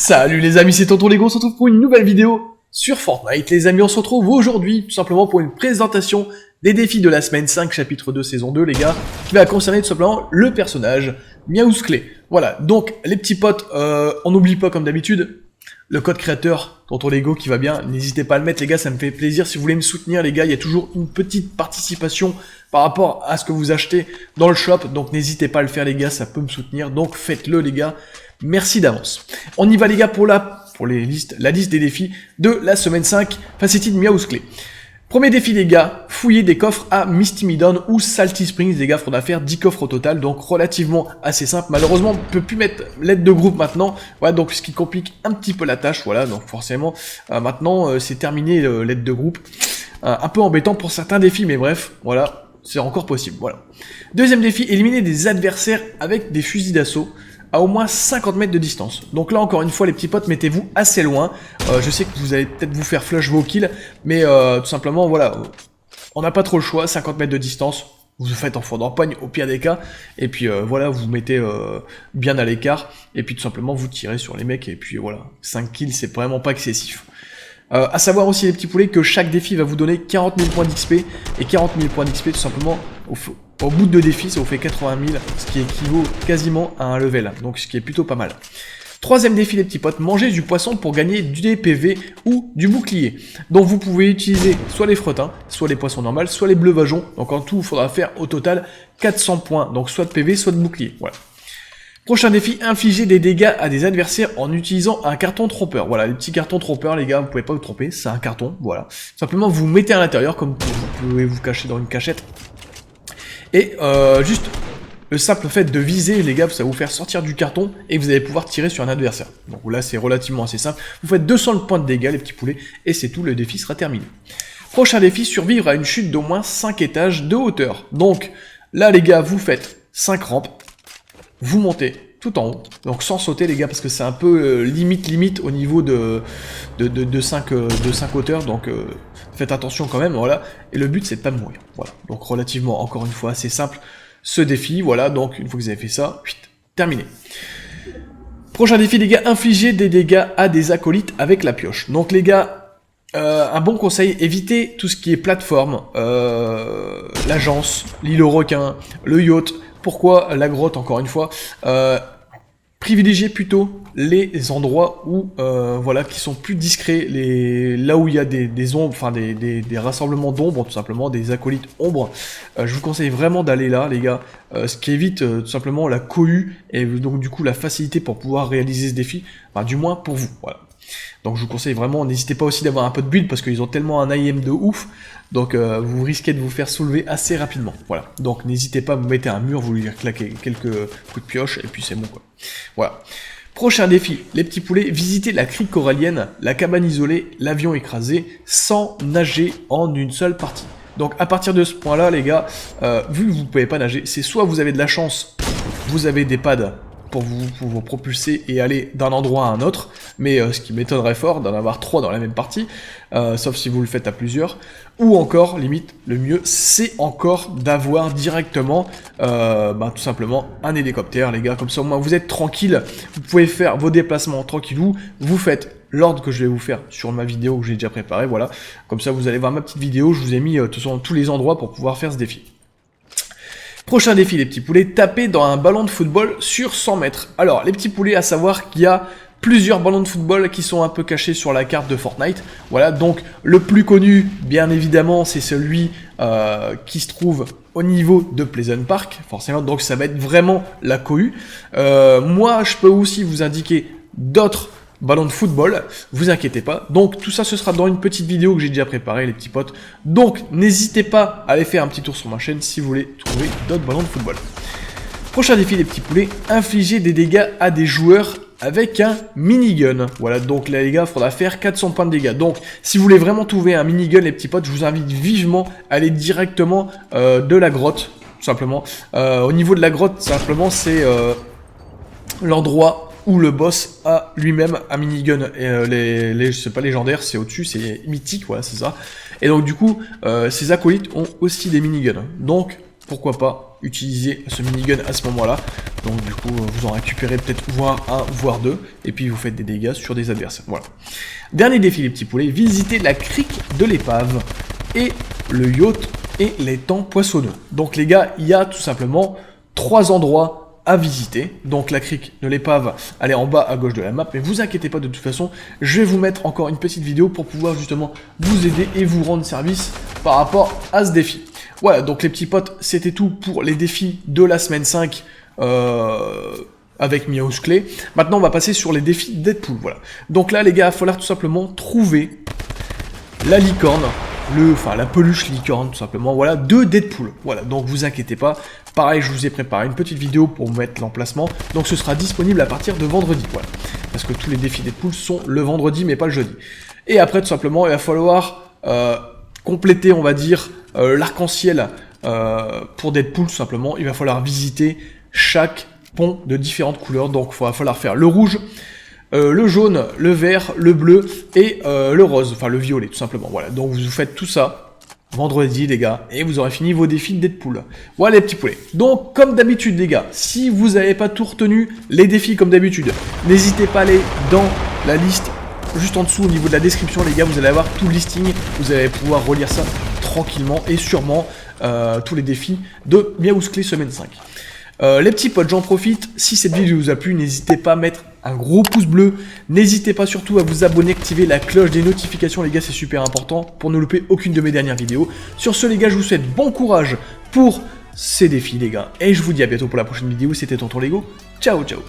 Salut les amis, c'est Tonton Lego, on se retrouve pour une nouvelle vidéo sur Fortnite. Les amis, on se retrouve aujourd'hui tout simplement pour une présentation des défis de la semaine 5, chapitre 2, saison 2, les gars, qui va concerner tout simplement le personnage Miaousclé. Voilà, donc les petits potes, on n'oublie pas comme d'habitude, le code créateur Tonton Lego qui va bien, n'hésitez pas à le mettre les gars, ça me fait plaisir. Si vous voulez me soutenir les gars, il y a toujours une petite participation par rapport à ce que vous achetez dans le shop, donc n'hésitez pas à le faire les gars, ça peut me soutenir, donc faites-le les gars. Merci d'avance. On y va les gars pour la liste des défis de la semaine 5, Facetted Miaousclé. Premier défi les gars, fouiller des coffres à Misty Meadow ou Salty Springs les gars, faudra faire 10 coffres au total, donc relativement assez simple. Malheureusement on ne peut plus mettre l'aide de groupe maintenant, voilà, donc ce qui complique un petit peu la tâche, voilà, donc forcément maintenant c'est terminé l'aide de groupe. Un peu embêtant pour certains défis, mais bref, voilà, c'est encore possible, voilà. Deuxième défi, éliminer des adversaires avec des fusils d'assaut à au moins 50 mètres de distance. Donc là encore une fois les petits potes, mettez-vous assez loin. Je sais que vous allez peut-être vous faire flush vos kills, mais tout simplement voilà, on n'a pas trop le choix, 50 mètres de distance, vous faites en foudre en poigne au pire des cas, et puis voilà, vous mettez bien à l'écart, et puis tout simplement vous tirez sur les mecs, et puis voilà, 5 kills c'est vraiment pas excessif. À savoir aussi les petits poulets que chaque défi va vous donner 40 000 points d'XP, et 40 000 points d'XP tout simplement au bout de 2 défis, ça vous fait 80 000, ce qui équivaut quasiment à un level, donc ce qui est plutôt pas mal. Troisième défi les petits potes, manger du poisson pour gagner du PV ou du bouclier. Donc vous pouvez utiliser soit les frettins, soit les poissons normaux, soit les bleuvageons. Donc en tout, il faudra faire au total 400 points, donc soit de PV, soit de bouclier. Voilà. Prochain défi, infliger des dégâts à des adversaires en utilisant un carton trompeur. Voilà, les petits cartons trompeurs, les gars, vous pouvez pas vous tromper, c'est un carton, voilà. Simplement, vous mettez à l'intérieur, comme vous pouvez vous cacher dans une cachette. Et juste le simple fait de viser, les gars, ça va vous faire sortir du carton et vous allez pouvoir tirer sur un adversaire. Donc là, c'est relativement assez simple. Vous faites 200 points de dégâts, les petits poulets, et c'est tout, le défi sera terminé. Prochain défi, survivre à une chute d'au moins 5 étages de hauteur. Donc là, les gars, vous faites 5 rampes, vous montez tout en haut, donc sans sauter les gars, parce que c'est un peu limite au niveau de 5 hauteurs, donc faites attention quand même, voilà, et le but c'est de pas mourir, voilà, donc relativement, encore une fois, assez simple, ce défi, voilà, donc une fois que vous avez fait ça, terminé. Prochain défi les gars, infliger des dégâts à des acolytes avec la pioche, donc les gars, un bon conseil, évitez tout ce qui est plateforme, l'agence, l'île aux requins, le yacht. Pourquoi la grotte, encore une fois, privilégiez plutôt les endroits où, voilà, qui sont plus discrets, là où il y a des ombres, enfin des rassemblements d'ombres, tout simplement, des acolytes ombres. Je vous conseille vraiment d'aller là, les gars, ce qui évite tout simplement la cohue, et donc du coup la facilité pour pouvoir réaliser ce défi, enfin, du moins pour vous, voilà. Donc je vous conseille vraiment, n'hésitez pas aussi d'avoir un peu de build parce qu'ils ont tellement un IM de ouf, donc vous risquez de vous faire soulever assez rapidement. Voilà, donc n'hésitez pas à vous mettre un mur, vous lui claquez quelques coups de pioche et puis c'est bon quoi. Voilà. Prochain défi, les petits poulets, visiter la crique corallienne, la cabane isolée, l'avion écrasé, sans nager en une seule partie. Donc à partir de ce point-là les gars, vu que vous ne pouvez pas nager, c'est soit vous avez de la chance, vous avez des pads pour vous propulser et aller d'un endroit à un autre, mais ce qui m'étonnerait fort d'en avoir 3 dans la même partie, sauf si vous le faites à plusieurs, ou encore, limite, le mieux, c'est encore d'avoir directement, tout simplement, un hélicoptère, les gars, comme ça au moins vous êtes tranquille, vous pouvez faire vos déplacements tranquillou, vous faites l'ordre que je vais vous faire sur ma vidéo que j'ai déjà préparée, voilà, comme ça vous allez voir ma petite vidéo, je vous ai mis tous les endroits pour pouvoir faire ce défi. Prochain défi les petits poulets, taper dans un ballon de football sur 100 mètres. Alors les petits poulets, à savoir qu'il y a plusieurs ballons de football qui sont un peu cachés sur la carte de Fortnite. Voilà, donc le plus connu, bien évidemment, c'est celui qui se trouve au niveau de Pleasant Park, forcément, donc ça va être vraiment la cohue. Moi, je peux aussi vous indiquer d'autres ballon de football, vous inquiétez pas. Donc tout ça ce sera dans une petite vidéo que j'ai déjà préparée les petits potes. Donc n'hésitez pas à aller faire un petit tour sur ma chaîne si vous voulez trouver d'autres ballons de football. Prochain défi les petits poulets, infliger des dégâts à des joueurs avec un minigun. Voilà, donc là les gars, il faudra faire 400 points de dégâts. Donc si vous voulez vraiment trouver un minigun les petits potes, je vous invite vivement à aller directement de la grotte, tout simplement. Au niveau de la grotte, simplement c'est l'endroit où le boss a lui-même un minigun, et c'est pas légendaire, c'est au-dessus, c'est mythique, voilà, c'est ça. Et donc du coup, ces acolytes ont aussi des miniguns, donc pourquoi pas utiliser ce minigun à ce moment-là. Donc du coup, vous en récupérez peut-être voire un, voire deux, et puis vous faites des dégâts sur des adversaires. Voilà. Dernier défi les petits poulets, visitez la crique de l'épave et le yacht et l'étang poissonneux. Donc les gars, il y a tout simplement 3 endroits à visiter. Donc la crique de l'épave, elle est en bas à gauche de la map, mais vous inquiétez pas, de toute façon, je vais vous mettre encore une petite vidéo pour pouvoir justement vous aider et vous rendre service par rapport à ce défi. Voilà, donc les petits potes, c'était tout pour les défis de la semaine 5 avec Miaousclé. Maintenant, on va passer sur les défis Deadpool, voilà. Donc là, les gars, il va falloir tout simplement trouver la licorne, la peluche licorne, tout simplement, voilà, de Deadpool. Voilà, donc vous inquiétez pas. Pareil, je vous ai préparé une petite vidéo pour vous mettre l'emplacement. Donc ce sera disponible à partir de vendredi, voilà. Parce que tous les défis Deadpool sont le vendredi, mais pas le jeudi. Et après, tout simplement, il va falloir compléter, on va dire, l'arc-en-ciel pour Deadpool, tout simplement. Il va falloir visiter chaque pont de différentes couleurs. Donc il va falloir faire le rouge, le jaune, le vert, le bleu et le rose, enfin le violet tout simplement. Voilà, donc vous faites tout ça vendredi les gars, et vous aurez fini vos défis de Deadpool. Voilà les petits poulets. Donc comme d'habitude les gars, si vous n'avez pas tout retenu, les défis comme d'habitude, n'hésitez pas à aller dans la liste juste en dessous au niveau de la description les gars, vous allez avoir tout le listing, vous allez pouvoir relire ça tranquillement et sûrement tous les défis de Miaousclé semaine 5. Les petits potes, j'en profite, si cette vidéo vous a plu, n'hésitez pas à mettre un gros pouce bleu, n'hésitez pas surtout à vous abonner, activer la cloche des notifications les gars, c'est super important pour ne louper aucune de mes dernières vidéos. Sur ce les gars, je vous souhaite bon courage pour ces défis les gars, et je vous dis à bientôt pour la prochaine vidéo, c'était Tonton Lego, ciao ciao.